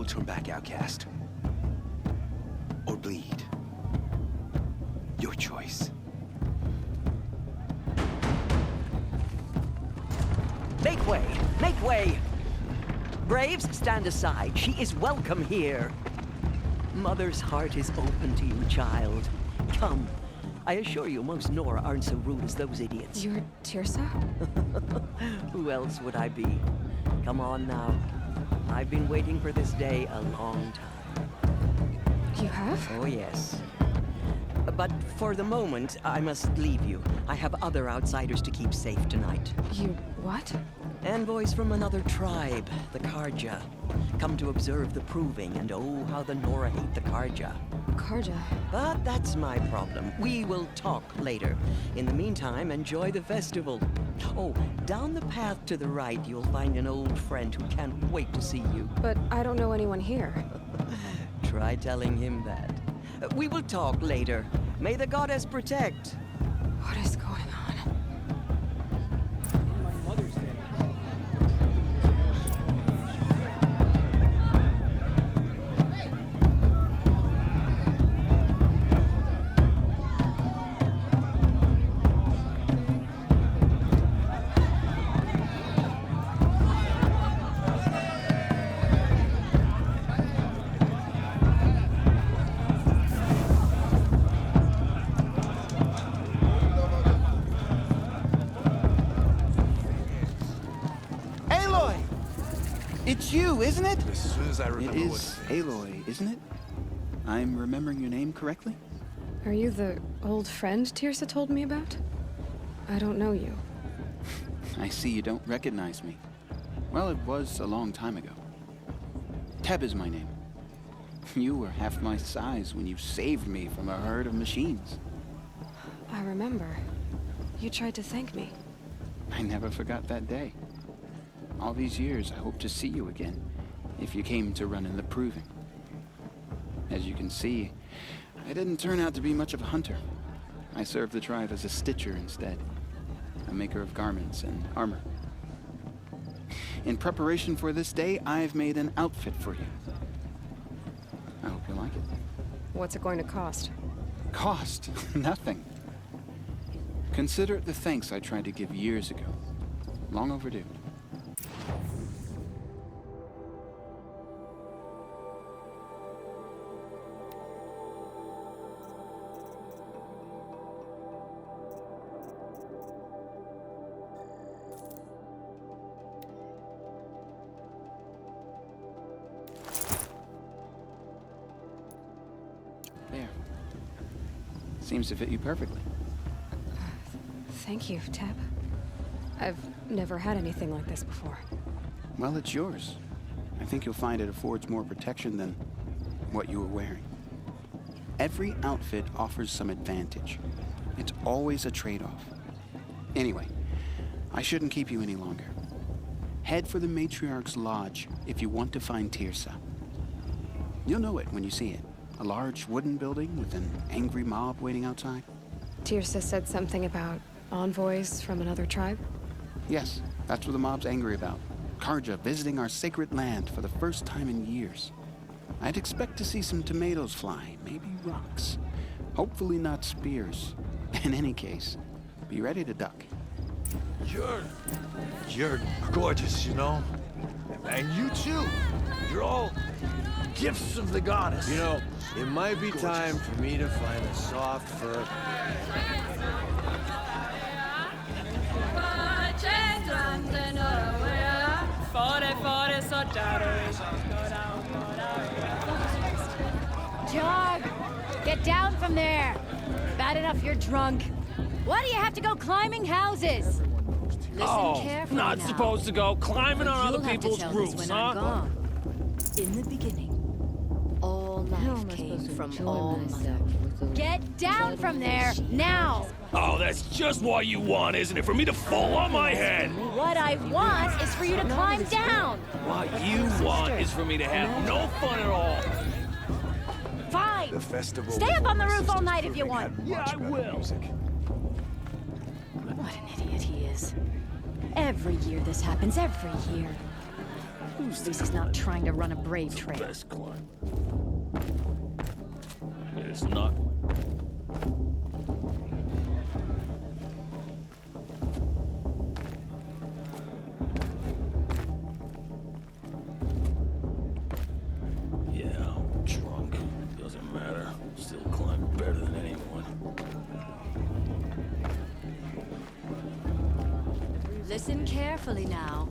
will turn back outcast. Or bleed. Your choice. Make way! Make way! Braves, stand aside. She is welcome here. Mother's heart is open to you, child. Come. I assure you, most Nora aren't so rude as those idiots. You're Tirsa? Who else would I be? Come on now. I've been waiting for this day a long time. You have? Oh, yes. But for the moment, I must leave you. I have other outsiders to keep safe tonight. You what? Envoys from another tribe, the Karja. Come to observe the proving, and oh, how the Nora hate the Karja. Karja? But that's my problem. We will talk later. In the meantime, enjoy the festival. Oh, down the path to the right, you'll find an old friend who can't wait to see you. But I don't know anyone here. Try telling him that. We will talk later. May the goddess protect. What is going on? It's you, isn't it? As soon as I remember It is Aloy, isn't it? I'm remembering your name correctly? Are you the old friend Tirsa told me about? I don't know you. I see you don't recognize me. Well, it was a long time ago. Teb is my name. You were half my size when you saved me from a herd of machines. I remember. You tried to thank me. I never forgot that day. All these years, I hope to see you again, if you came to run in the proving. As you can see, I didn't turn out to be much of a hunter. I served the tribe as a stitcher instead, a maker of garments and armor. In preparation for this day, I've made an outfit for you. I hope you like it. What's it going to cost? Cost? Nothing. Consider it the thanks I tried to give years ago. Long overdue. There. Seems to fit you perfectly. Thank you, Teb. I've never had anything like this before. Well, it's yours. I think you'll find it affords more protection than what you were wearing. Every outfit offers some advantage. It's always a trade-off. Anyway, I shouldn't keep you any longer. Head for the Matriarch's Lodge if you want to find Tirsa. You'll know it when you see it. A large wooden building with an angry mob waiting outside. Tirsa said something about envoys from another tribe? Yes, that's what the mob's angry about. Karja visiting our sacred land for the first time in years. I'd expect to see some tomatoes fly, maybe rocks. Hopefully not spears. In any case, be ready to duck. You're gorgeous, you know? And you too. You're all gifts of the goddess. You know, it might be time for me to find a soft fur. Dog! Get down from there! Bad enough you're drunk. Why do you have to go climbing houses? Listen carefully Not now. supposed to go climbing on You'll other have to people's tell this roofs, when huh? I'm gone. In the beginning, all life came from all mother. Get down from there, now! Oh, that's just what you want, isn't it? For me to fall on my head! What I want is for you to climb down! What you want is for me to have no fun at all. Fine! The festival. Stay up on the roof all night if you Proving want. had Yeah, much I better will. music. What an idiot he is. Every year this happens, every year. Lucy's not trying to run a brave trail. Best climb. It's not. Yeah, I'm drunk. Doesn't matter. Still climb better than anyone. Listen carefully now,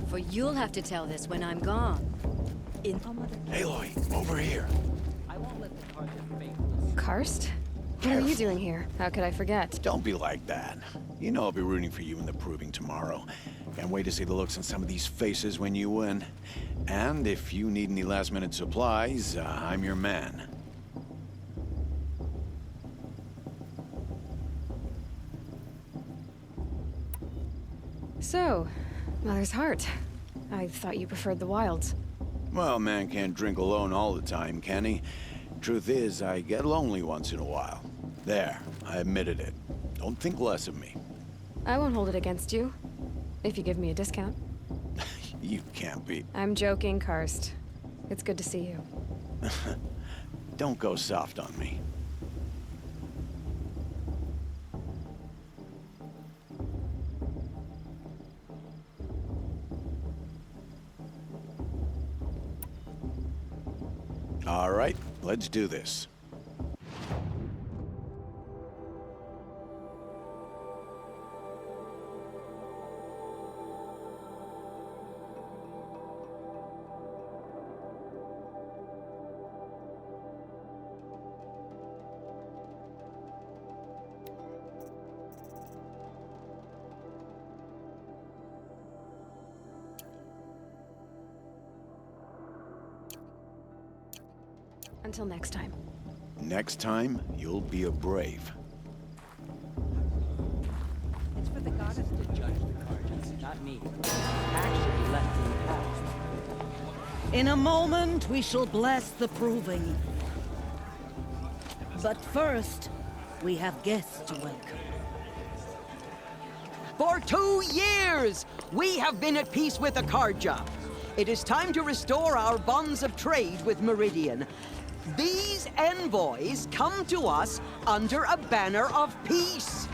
for you'll have to tell this when I'm gone. Aloy, over here. Karst? What are you doing here? How could I forget? Don't be like that. You know I'll be rooting for you in the proving tomorrow. Can't wait to see the looks on some of these faces when you win. And if you need any last-minute supplies, I'm your man. So, Mother's Heart. I thought you preferred the wilds. Well, man can't drink alone all the time, can he? Truth is, I get lonely once in a while. There, I admitted it. Don't think less of me. I won't hold it against you. If you give me a discount. You can't be. I'm joking, Karst. It's good to see you. Don't go soft on me. All right, let's do this. Until next time. Next time, you'll be a brave. It's for the goddess to judge the Carjas, not me. Actually left in the past. In a moment, we shall bless the proving. But first, we have guests to welcome. For 2 years, we have been at peace with the Carja. It is time to restore our bonds of trade with Meridian. These envoys come to us under a banner of peace.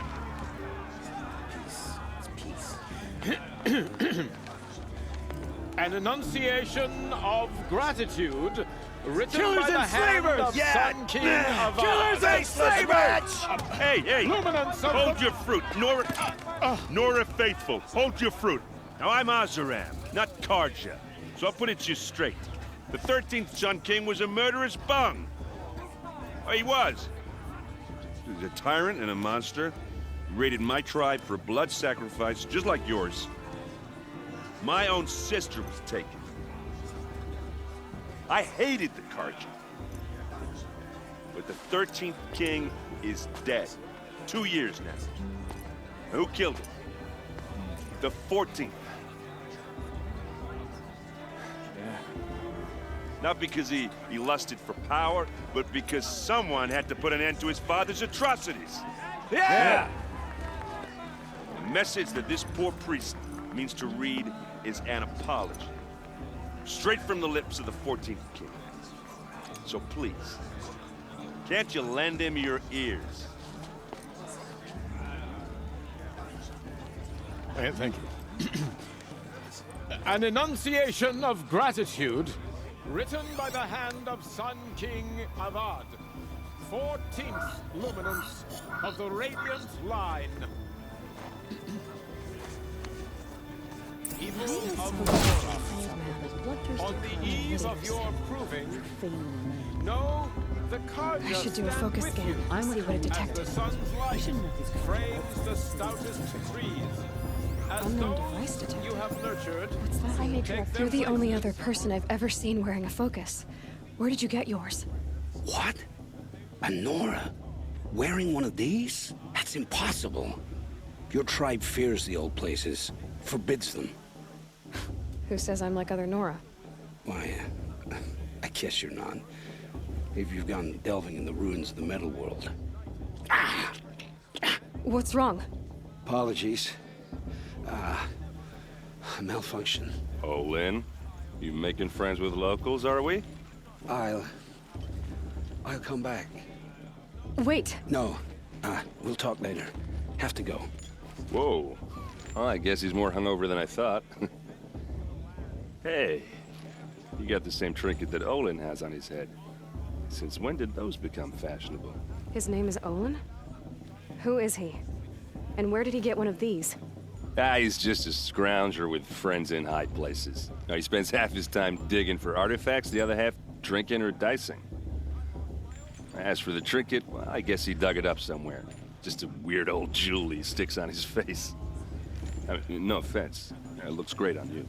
An enunciation of gratitude written Killers by the and hand slavers! of Sun King of Killers and slavers! Hey, hey! Luminance of Hold the- your fruit, Nora Faithful. Hold your fruit. Now I'm Azaram, not Karja. So I'll put it to you straight. The 13th Sun King was a murderous bung. Oh, he was. He was a tyrant and a monster. He raided my tribe for blood sacrifice, just like yours. My own sister was taken. I hated the Karja. But the 13th king is dead. 2 years now. Who killed him? The 14th. Not because he lusted for power, but because someone had to put an end to his father's atrocities. Yeah! The message that this poor priest means to read is an apology. Straight from the lips of the 14th king. So please, can't you lend him your ears? Thank you. An enunciation of gratitude written by the hand of Sun King Avad, 14th luminance of the Radiant Line. Evil of Nora, on the eve of your proving, know the Carja I should do a stand focus with scan. you See what it as detected. the sun's light frames the stoutest trees. As Unknown those device detected. you have nurtured, What's that? take You're the their only places. other person I've ever seen wearing a focus. Where did you get yours? What? A Nora? Wearing one of these? That's impossible. Your tribe fears the old places, forbids them. Who says I'm like other Nora? Why, I guess you're not. Maybe you've gone delving in the ruins of the metal world. What's wrong? Apologies. A malfunction. Oh, Lynn? You making friends with locals, are we? I'll come back. Wait. No. We'll talk later. Have to go. Whoa. Well, I guess he's more hungover than I thought. Hey, you got the same trinket that Olin has on his head. Since when did those become fashionable? His name is Olin? Who is he? And where did he get one of these? He's just a scrounger with friends in high places. Now, he spends half his time digging for artifacts, the other half drinking or dicing. As for the trinket, well, I guess he dug it up somewhere. Just a weird old jewel he sticks on his face. I mean, no offense. It looks great on you.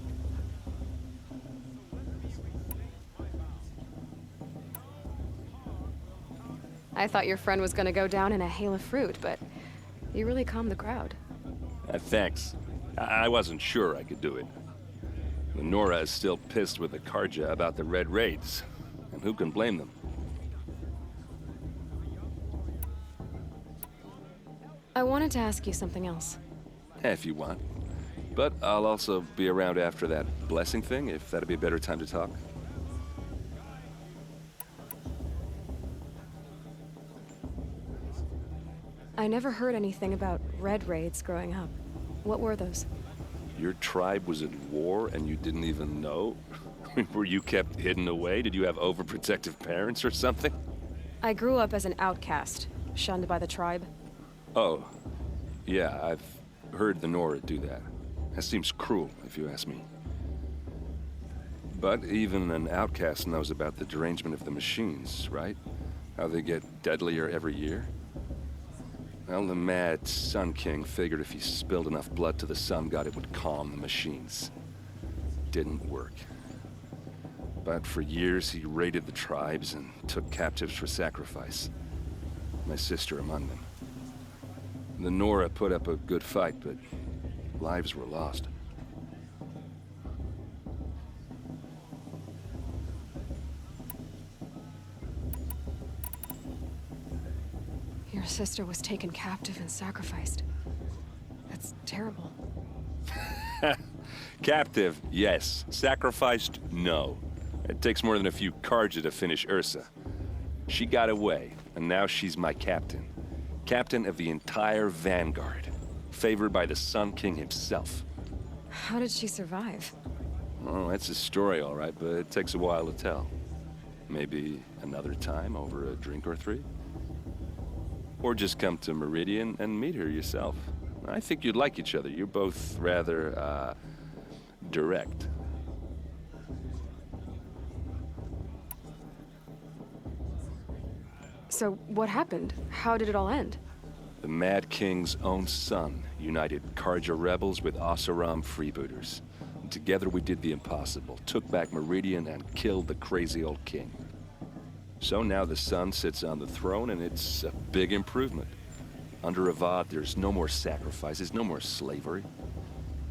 I thought your friend was gonna go down in a hail of fruit, but you really calmed the crowd. Thanks. I wasn't sure I could do it. Lenora is still pissed with the Karja about the Red Raids, and who can blame them? I wanted to ask you something else. If you want. But I'll also be around after that blessing thing, if that'd be a better time to talk. I never heard anything about Red Raids growing up. What were those? Your tribe was at war and you didn't even know? Were you kept hidden away? Did you have overprotective parents or something? I grew up as an outcast, shunned by the tribe. Oh, yeah, I've heard the Nora do that. That seems cruel, if you ask me. But even an outcast knows about the derangement of the machines, right? How they get deadlier every year? Well, the mad Sun King figured if he spilled enough blood to the Sun God, it would calm the machines. Didn't work. But for years, he raided the tribes and took captives for sacrifice. My sister among them. The Nora put up a good fight, but lives were lost. Your sister was taken captive and sacrificed. That's terrible. Captive, yes. Sacrificed, no. It takes more than a few Karja to finish Ursa. She got away, and now she's my captain. Captain of the entire Vanguard. Favored by the Sun King himself. How did she survive? Oh, that's a story, all right, but it takes a while to tell. Maybe another time over a drink or three? Or just come to Meridian and meet her yourself. I think you'd like each other. You're both rather, direct. So, what happened? How did it all end? The Mad King's own son united Karja rebels with Oseram freebooters. And together we did the impossible, took back Meridian and killed the crazy old king. So now the son sits on the throne and it's a big improvement. Under Avad, there's no more sacrifices, no more slavery.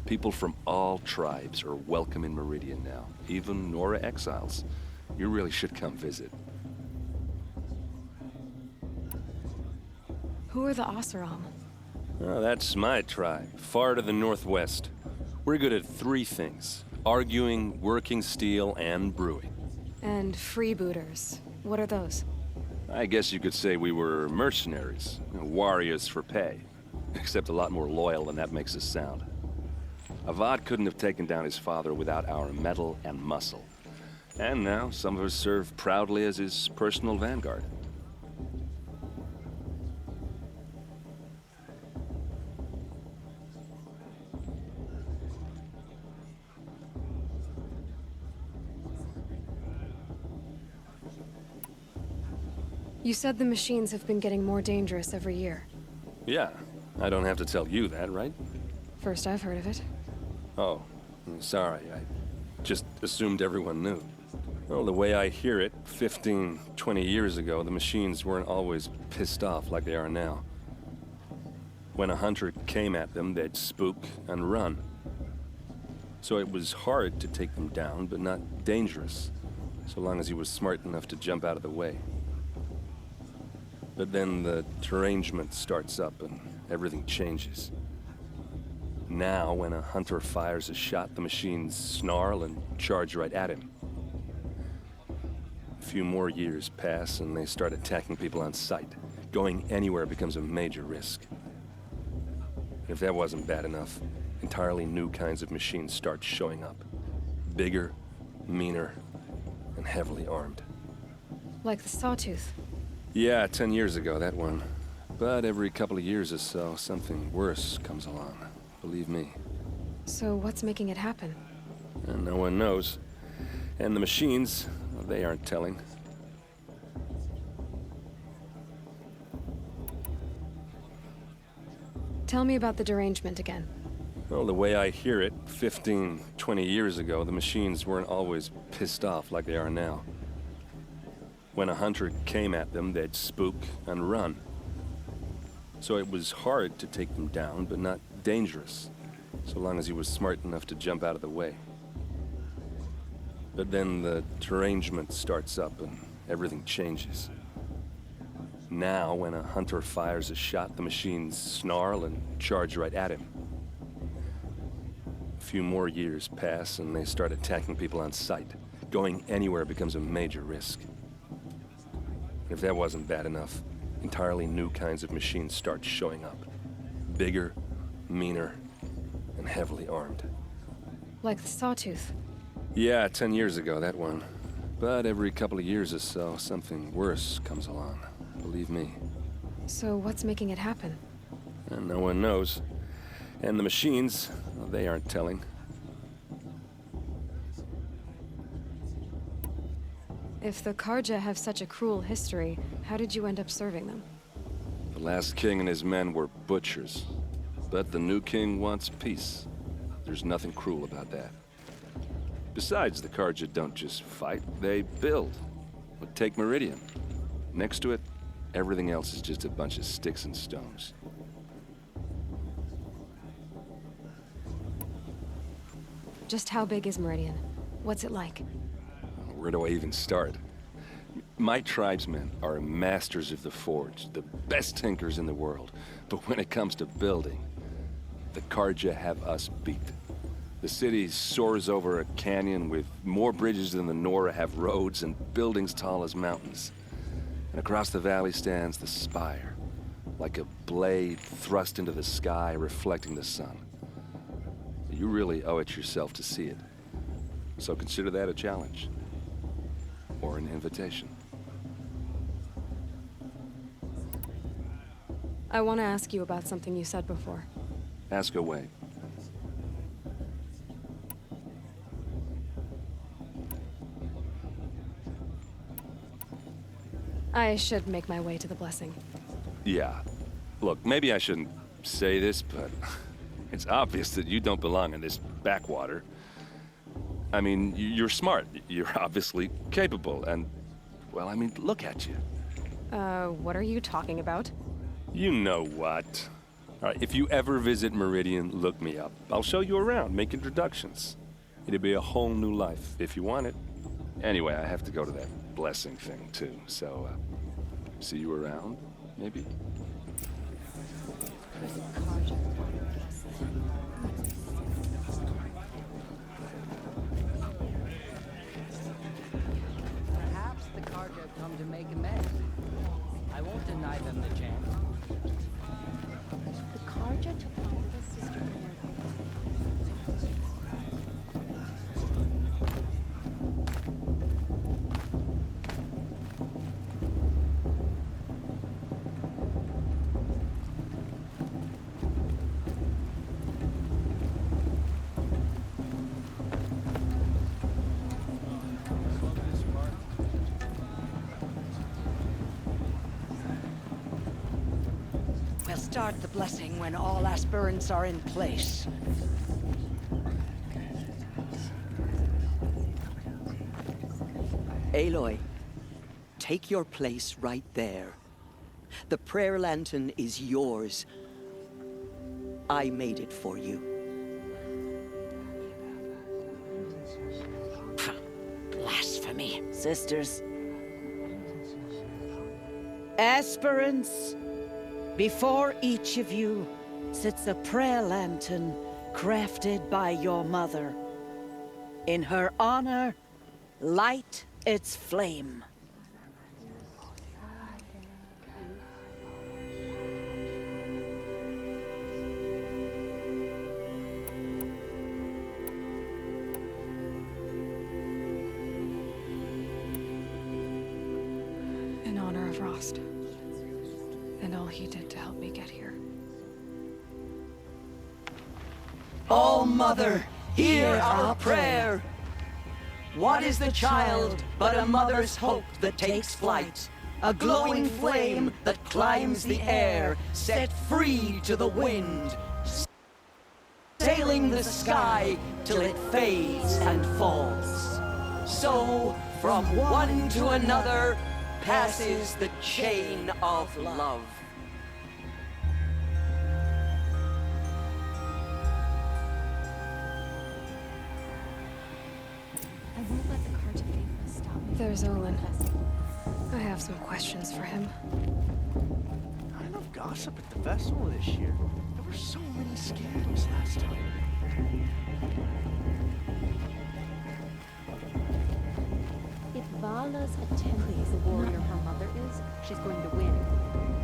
People from all tribes are welcome in Meridian now, even Nora exiles. You really should come visit. Who are the Oseram? Oh, that's my tribe, far to the northwest. We're good at three things: arguing, working steel, and brewing. And freebooters. What are those? I guess you could say we were mercenaries, warriors for pay. Except a lot more loyal than that makes us sound. Avad couldn't have taken down his father without our metal and muscle. And now some of us serve proudly as his personal vanguard. You said the machines have been getting more dangerous every year. Yeah, I don't have to tell you that, right? First I've heard of it. Oh, sorry, I just assumed everyone knew. Well, the way I hear it, 15, 20 years ago, the machines weren't always pissed off like they are now. When a hunter came at them, they'd spook and run. So it was hard to take them down, but not dangerous, so long as he was smart enough to jump out of the way. But then the derangement starts up and everything changes. Now, when a hunter fires a shot, the machines snarl and charge right at him. A few more years pass, and they start attacking people on sight. Going anywhere becomes a major risk. If that wasn't bad enough, entirely new kinds of machines start showing up. Bigger, meaner, and heavily armed. Like the Sawtooth. Yeah, 10 years ago, that one. But every couple of years or so, something worse comes along. Believe me. So what's making it happen? And no one knows. And the machines, well, they aren't telling. Tell me about the derangement again. Well, the way I hear it, 15, 20 years ago, the machines weren't always pissed off like they are now. When a hunter came at them, they'd spook and run. So it was hard to take them down, but not dangerous, so long as he was smart enough to jump out of the way. But then the derangement starts up and everything changes. Now, when a hunter fires a shot, the machines snarl and charge right at him. A few more years pass, and they start attacking people on sight. Going anywhere becomes a major risk. If that wasn't bad enough, entirely new kinds of machines start showing up. Bigger, meaner, and heavily armed. Like the Sawtooth. Yeah, 10 years ago, that one. But every couple of years or so, something worse comes along. Believe me. So what's making it happen? And no one knows. And the machines, well, they aren't telling. If the Karja have such a cruel history, how did you end up serving them? The last king and his men were butchers. But the new king wants peace. There's nothing cruel about that. Besides, the Karja don't just fight, they build. But take Meridian. Next to it, everything else is just a bunch of sticks and stones. Just how big is Meridian? What's it like? Where do I even start? My tribesmen are masters of the forge, the best tinkers in the world. But when it comes to building, the Karja have us beat. The city soars over a canyon with more bridges than the Nora have roads and buildings tall as mountains. And across the valley stands the spire, like a blade thrust into the sky reflecting the sun. You really owe it yourself to see it. So consider that a challenge. Or an invitation. I want to ask you about something you said before. Ask away. I should make my way to the blessing. Yeah. Look, maybe I shouldn't say this, but it's obvious that you don't belong in this backwater. I mean, you're smart. You're obviously capable, and, well, I mean, look at you. What are you talking about? You know what. All right, if you ever visit Meridian, look me up. I'll show you around, make introductions. It'll be a whole new life, if you want it. Anyway, I have to go to that blessing thing, too, so, see you around, maybe? Perhaps the Karja come to make amends. I won't deny them the chance. The Karja took my little sister from her. We'll start the blessing when all aspirants are in place. Aloy, take your place right there. The prayer lantern is yours. I made it for you. Ha, blasphemy, sisters. Aspirants, before each of you sits a prayer lantern crafted by your mother. In her honor, light its flame. In honor of Rost. And all he did to help me get here. Oh, Mother, hear our prayer. What is the child but a mother's hope that takes flight? A glowing flame that climbs the air, set free to the wind, sailing the sky till it fades and falls. So, from one to another, passes the chain of love. I won't let the Carja faithless stop me. There's Olin. I have some questions for him. Not enough gossip at the festival this year. There were so many scandals last time. If Vala's attending the warrior her mother is, she's going to win.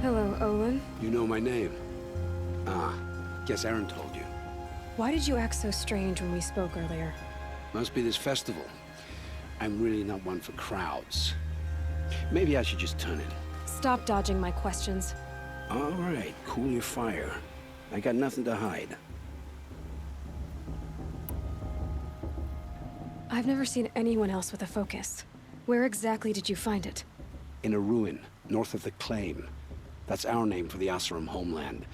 Hello, Olin. You know my name? Ah, guess Aaron told you. Why did you act so strange when we spoke earlier? Must be this festival. I'm really not one for crowds. Maybe I should just turn in. Stop dodging my questions. All right, cool your fire. I got nothing to hide. I've never seen anyone else with a focus. Where exactly did you find it? In a ruin, north of the Claim. That's our name for the Asuram homeland.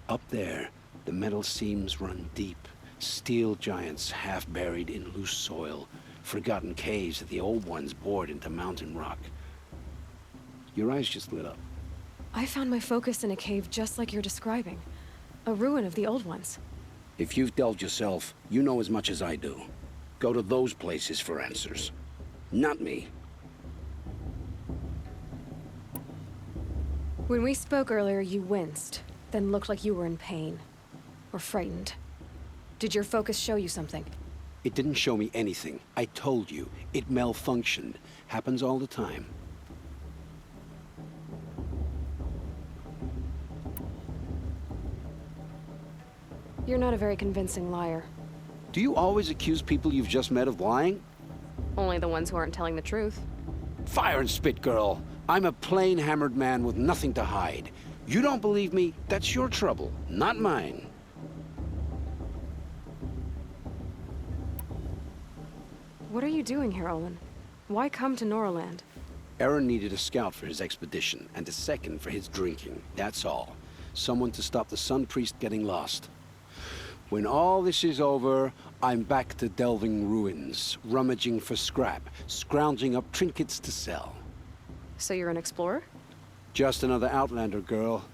Up there, the metal seams run deep. Steel giants half buried in loose soil. Forgotten caves that the old ones bored into mountain rock. Your eyes just lit up. I found my focus in a cave just like you're describing. A ruin of the old ones. If you've delved yourself, you know as much as I do. Go to those places for answers. Not me. When we spoke earlier, you winced, then looked like you were in pain. Or frightened. Did your focus show you something? It didn't show me anything. I told you. It malfunctioned. Happens all the time. You're not a very convincing liar. Do you always accuse people you've just met of lying? Only the ones who aren't telling the truth. Fire and spit, girl. I'm a plain hammered man with nothing to hide. You don't believe me? That's your trouble, not mine. What are you doing here, Olin? Why come to Noraland? Aaron needed a scout for his expedition, and a second for his drinking. That's all. Someone to stop the Sun Priest getting lost. When all this is over, I'm back to delving ruins, rummaging for scrap, scrounging up trinkets to sell. So you're an explorer? Just another Outlander, girl.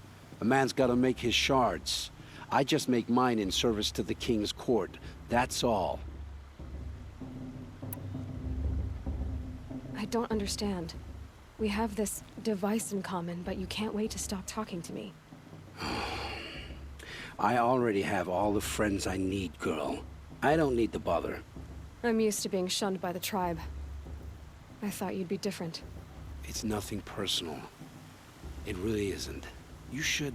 A man's gotta make his shards. I just make mine in service to the King's court. That's all. I don't understand. We have this device in common, but you can't wait to stop talking to me. I already have all the friends I need, girl. I don't need to bother. I'm used to being shunned by the tribe. I thought you'd be different. It's nothing personal. It really isn't. You should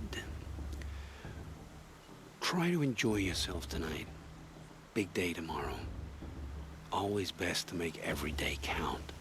try to enjoy yourself tonight. Big day tomorrow. Always best to make every day count.